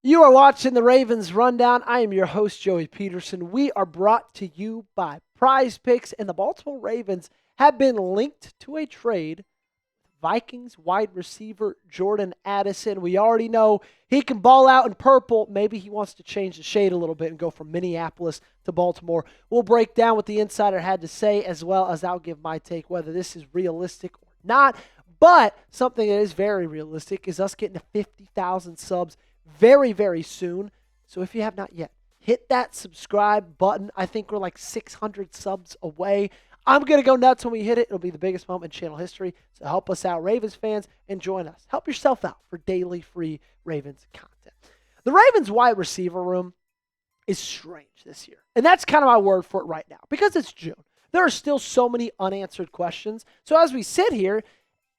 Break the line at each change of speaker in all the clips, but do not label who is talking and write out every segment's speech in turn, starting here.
You are watching the Ravens Rundown. I am your host, Joey Petersen. We are brought to you by Prize Picks, and the Baltimore Ravens have been linked to a trade. Vikings wide receiver Jordan Addison. We already know he can ball out in purple. Maybe he wants to change the shade a little bit and go from Minneapolis to Baltimore. We'll break down what the insider had to say, as well as I'll give my take whether this is realistic or not. But something that is very realistic is us getting to 50,000 subs very, very soon. So if you have not yet, hit that subscribe button. I think we're like 600 subs away. I'm going to go nuts when we hit it. It'll be the biggest moment in channel history. So help us out, Ravens fans, and join us. Help yourself out for daily free Ravens content. The Ravens wide receiver room is strange this year. And that's kind of my word for it right now, because it's June. There are still so many unanswered questions. So as we sit here,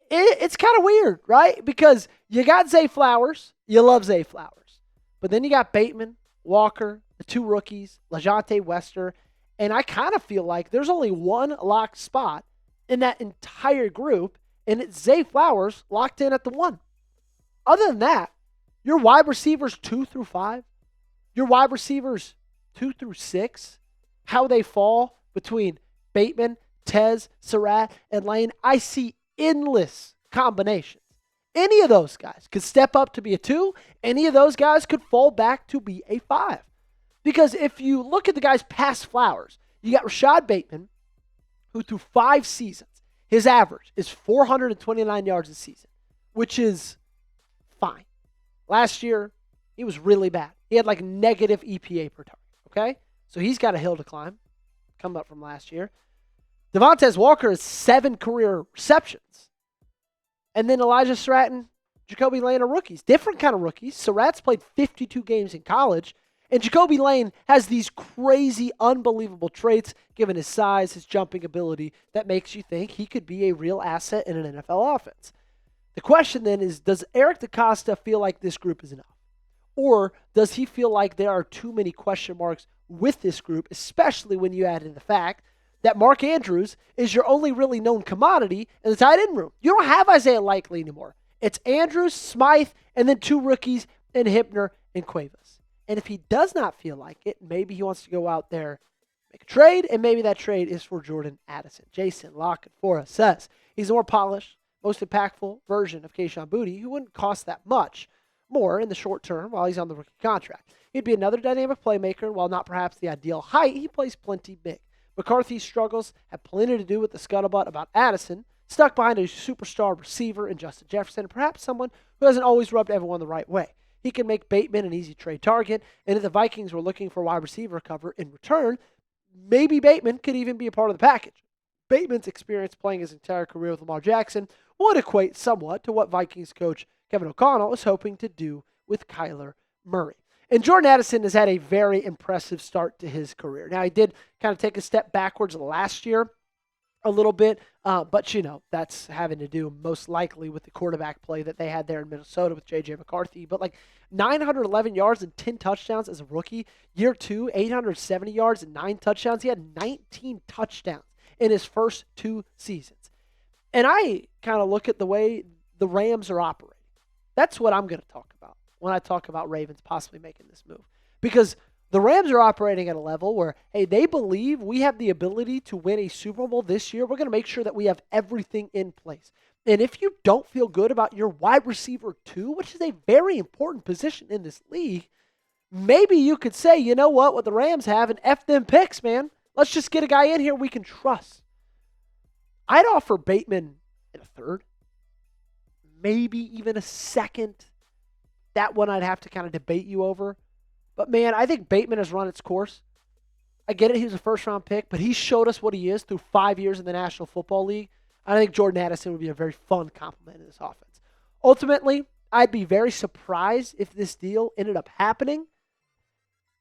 it's kind of weird, right? Because you got Zay Flowers. You love Zay Flowers. But then you got Bateman, Walker, the two rookies, LaJohntay Wester. And I kind of feel like there's only one locked spot in that entire group, and it's Zay Flowers locked in at the 1. Other than that, your wide receivers 2 through 5, your wide receivers 2 through 6, how they fall between Bateman, Tez, Surratt, and Lane, I see endless combinations. Any of those guys could step up to be a 2. Any of those guys could fall back to be a 5. Because if you look at the guys past Flowers, you got Rashod Bateman, who through 5 seasons, his average is 429 yards a season, which is fine. Last year, he was really bad. He had like negative EPA per target, okay? So he's got a hill to climb, come up from last year. Devontae Walker has 7 career receptions. And then Elijah Surratt, Jacoby Lane are rookies. Different kind of rookies. Surratt's played 52 games in college. And Jacoby Lane has these crazy, unbelievable traits, given his size, his jumping ability, that makes you think he could be a real asset in an NFL offense. The question then is, does Eric DeCosta feel like this group is enough? Or does he feel like there are too many question marks with this group, especially when you add in the fact that Mark Andrews is your only really known commodity in the tight end room? You don't have Isaiah Likely anymore. It's Andrews, Smythe, and then 2 rookies in Hipner and Cuevas. And if he does not feel like it, maybe he wants to go out there, make a trade, and maybe that trade is for Jordan Addison. Jason La Canfora says he's a more polished, most impactful version of Kayshon Boutte, who wouldn't cost that much more in the short term while he's on the rookie contract. He'd be another dynamic playmaker. While not perhaps the ideal height, he plays plenty big. McCarthy's struggles have plenty to do with the scuttlebutt about Addison, stuck behind a superstar receiver in Justin Jefferson, and perhaps someone who hasn't always rubbed everyone the right way. He can make Bateman an easy trade target, and if the Vikings were looking for wide receiver cover in return, maybe Bateman could even be a part of the package. Bateman's experience playing his entire career with Lamar Jackson would equate somewhat to what Vikings coach Kevin O'Connell is hoping to do with Kyler Murray. And Jordan Addison has had a very impressive start to his career. Now, he did kind of take a step backwards last year a little bit, but, that's having to do most likely with the quarterback play that they had there in Minnesota with J.J. McCarthy. But, 911 yards and 10 touchdowns as a rookie. Year 2, 870 yards and 9 touchdowns. He had 19 touchdowns in his first 2 seasons. And I kind of look at the way the Rams are operating. That's what I'm going to talk about when I talk about Ravens possibly making this move. Because the Rams are operating at a level where, hey, they believe we have the ability to win a Super Bowl this year. We're going to make sure that we have everything in place. And if you don't feel good about your wide receiver 2, which is a very important position in this league, maybe you could say, you know what the Rams have, and F them picks, man. Let's just get a guy in here we can trust. I'd offer Bateman in a 3rd, maybe even a 2nd. That one I'd have to kind of debate you over. But, man, I think Bateman has run its course. I get it, he was a first-round pick, but he showed us what he is through 5 years in the National Football League. I think Jordan Addison would be a very fun complement in this offense. Ultimately, I'd be very surprised if this deal ended up happening.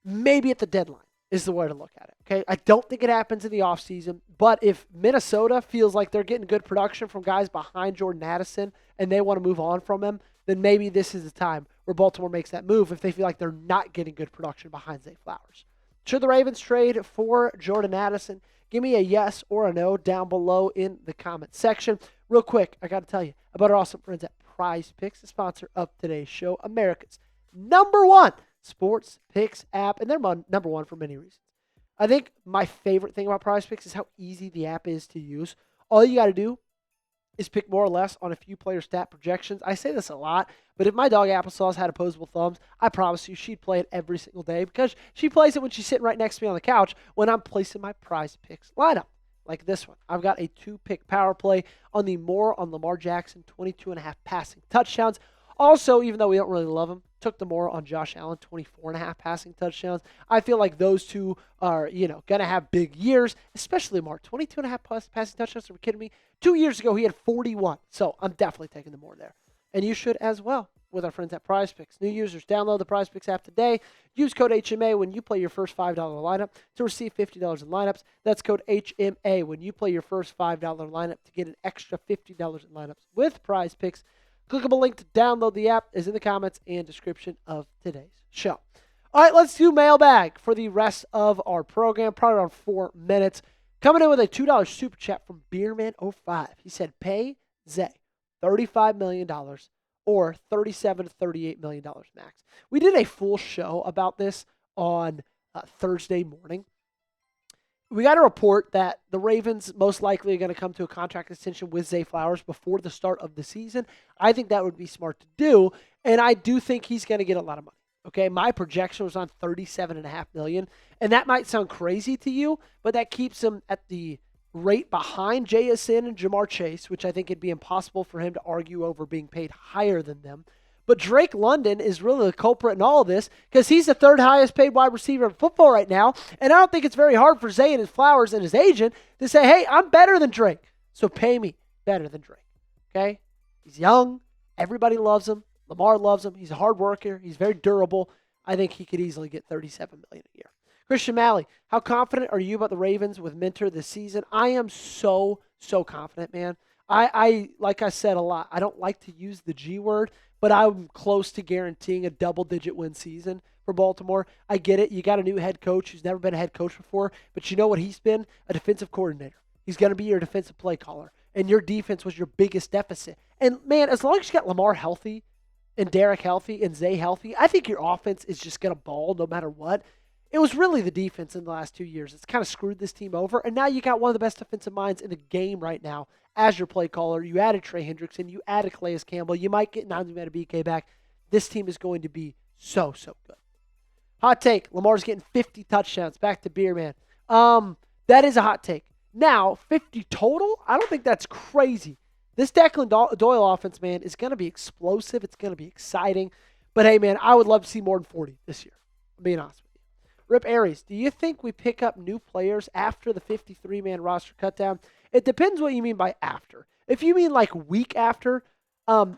Maybe at the deadline is the way to look at it. Okay, I don't think it happens in the offseason, but if Minnesota feels like they're getting good production from guys behind Jordan Addison and they want to move on from him, then maybe this is the time where Baltimore makes that move if they feel like they're not getting good production behind Zay Flowers. Should the Ravens trade for Jordan Addison? Give me a yes or a no down below in the comment section. Real quick, I got to tell you about our awesome friends at Prize Picks, the sponsor of today's show, America's #1 sports picks app, and they're number one for many reasons. I think my favorite thing about Prize Picks is how easy the app is to use. All you got to do is pick more or less on a few player stat projections. I say this a lot, but if my dog Applesauce had opposable thumbs, I promise you she'd play it every single day because she plays it when she's sitting right next to me on the couch when I'm placing my Prize Picks lineup. Like this one. I've got a 2-pick power play on the more on Lamar Jackson, 22.5 passing touchdowns. Also, even though we don't really love him, took the more on Josh Allen, 24.5 passing touchdowns. I feel like those two are, going to have big years, especially Lamar, 22.5 plus passing touchdowns. Are you kidding me? 2 years ago, he had 41. So I'm definitely taking the more there. And you should as well with our friends at Prize Picks. New users, download the Prize Picks app today. Use code HMA when you play your first $5 lineup to receive $50 in lineups. That's code HMA when you play your first $5 lineup to get an extra $50 in lineups with Prize Picks. Clickable link to download the app is in the comments and description of today's show. All right, let's do mailbag for the rest of our program, probably around 4 minutes. Coming in with a $2 super chat from Beerman05. He said, pay Zay $35 million or $37 to $38 million max. We did a full show about this on Thursday morning. We got a report that the Ravens most likely are going to come to a contract extension with Zay Flowers before the start of the season. I think that would be smart to do, and I do think he's going to get a lot of money. Okay, my projection was on $37.5 million, and that might sound crazy to you, but that keeps him at the rate behind Jason and Jamar Chase, which I think it'd be impossible for him to argue over being paid higher than them. But Drake London is really the culprit in all of this because he's the third highest paid wide receiver in football right now. And I don't think it's very hard for Zay and his Flowers and his agent to say, hey, I'm better than Drake, so pay me better than Drake. Okay? He's young. Everybody loves him. Lamar loves him. He's a hard worker. He's very durable. I think he could easily get $37 million a year. Christian Malley, how confident are you about the Ravens with Minter this season? I am so confident, man. I like I said a lot, I don't like to use the G word, but I'm close to guaranteeing a double-digit win season for Baltimore. I get it. You got a new head coach who's never been a head coach before, but you know what he's been? A defensive coordinator. He's going to be your defensive play caller, and your defense was your biggest deficit. And, man, as long as you got Lamar healthy and Derek healthy and Zay healthy, I think your offense is just going to ball no matter what. It was really the defense in the last 2 years. It's kind of screwed this team over, and now you got one of the best defensive minds in the game right now as your play caller. You added Trey Hendrickson. You added Calais Campbell. You might get Najee BK back. This team is going to be so good. Hot take. Lamar's getting 50 touchdowns. Back to Beerman. That is a hot take. Now, 50 total? I don't think that's crazy. This Declan Doyle offense, man, is going to be explosive. It's going to be exciting. But, hey, man, I would love to see more than 40 this year. I'm being honest with you. Rip Aries, do you think we pick up new players after the 53-man roster cutdown? It depends what you mean by after. If you mean like week after,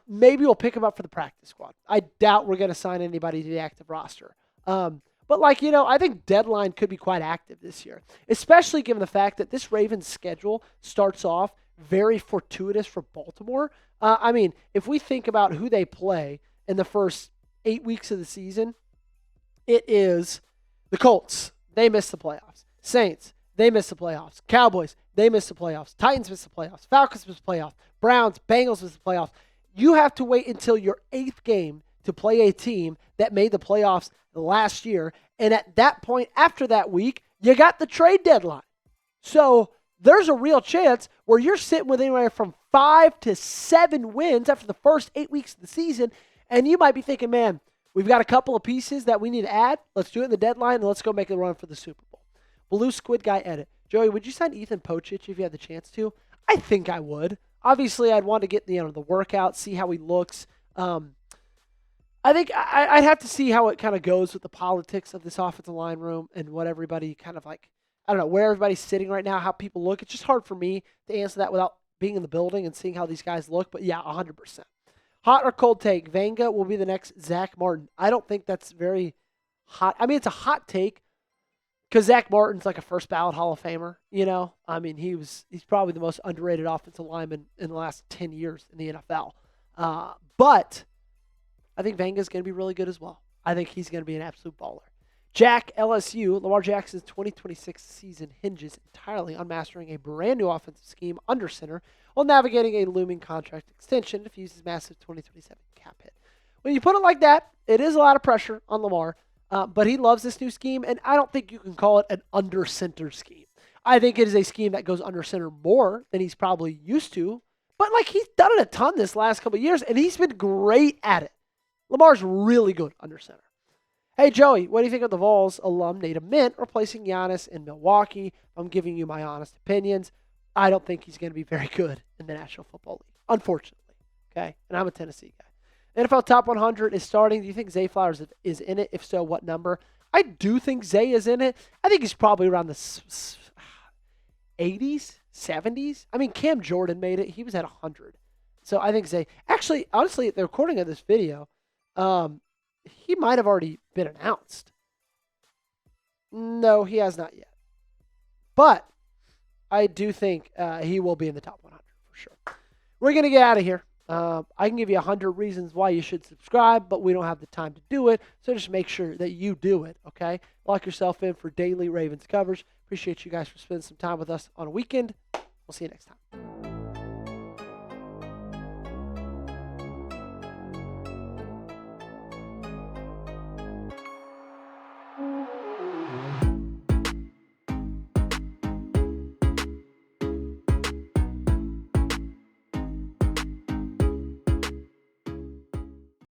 maybe we'll pick them up for the practice squad. I doubt we're going to sign anybody to the active roster. But I think deadline could be quite active this year, especially given the fact that this Ravens schedule starts off very fortuitous for Baltimore. If we think about who they play in the first 8 weeks of the season, it is the Colts. They missed the playoffs. Saints, they missed the playoffs. Cowboys, they missed the playoffs. Titans missed the playoffs. Falcons missed the playoffs. Browns, Bengals missed the playoffs. You have to wait until your 8th game to play a team that made the playoffs last year. And at that point, after that week, you got the trade deadline. So there's a real chance where you're sitting with anywhere from 5 to 7 wins after the first 8 weeks of the season. And you might be thinking, man, we've got a couple of pieces that we need to add. Let's do it in the deadline, and let's go make a run for the Super Bowl. Blue Squid Guy edit. Joey, would you sign Ethan Pochich if you had the chance to? I think I would. Obviously, I'd want to get the workout, see how he looks. I think I'd have to see how it kind of goes with the politics of this offensive line room and what everybody kind of like, I don't know, where everybody's sitting right now, how people look. It's just hard for me to answer that without being in the building and seeing how these guys look. But yeah, 100%. Hot or cold take, Vanga will be the next Zach Martin. I don't think that's very hot. It's a hot take because Zach Martin's like a first ballot Hall of Famer, he's probably the most underrated offensive lineman in the last 10 years in the NFL. But I think Vanga's going to be really good as well. I think he's going to be an absolute baller. Jack, LSU, Lamar Jackson's 2026 season hinges entirely on mastering a brand new offensive scheme under center, while navigating a looming contract extension to fuse his massive 2027 cap hit. When you put it like that, it is a lot of pressure on Lamar, but he loves this new scheme, and I don't think you can call it an under-center scheme. I think it is a scheme that goes under center more than he's probably used to, but like he's done it a ton this last couple of years, and he's been great at it. Lamar's really good under center. Hey, Joey, what do you think of the Vols alum Nate Mint replacing Giannis in Milwaukee? I'm giving you my honest opinions. I don't think he's going to be very good in the National Football League, unfortunately. Okay, and I'm a Tennessee guy. NFL Top 100 is starting. Do you think Zay Flowers is in it? If so, what number? I do think Zay is in it. I think he's probably around the 80s, 70s. I mean, Cam Jordan made it. He was at 100. So I think Zay. Actually, honestly, the recording of this video, he might have already been announced. No, he has not yet. But I do think he will be in the top 100 for sure. We're going to get out of here. I can give you 100 reasons why you should subscribe, but we don't have the time to do it. So just make sure that you do it, okay? Lock yourself in for daily Ravens coverage. Appreciate you guys for spending some time with us on a weekend. We'll see you next time.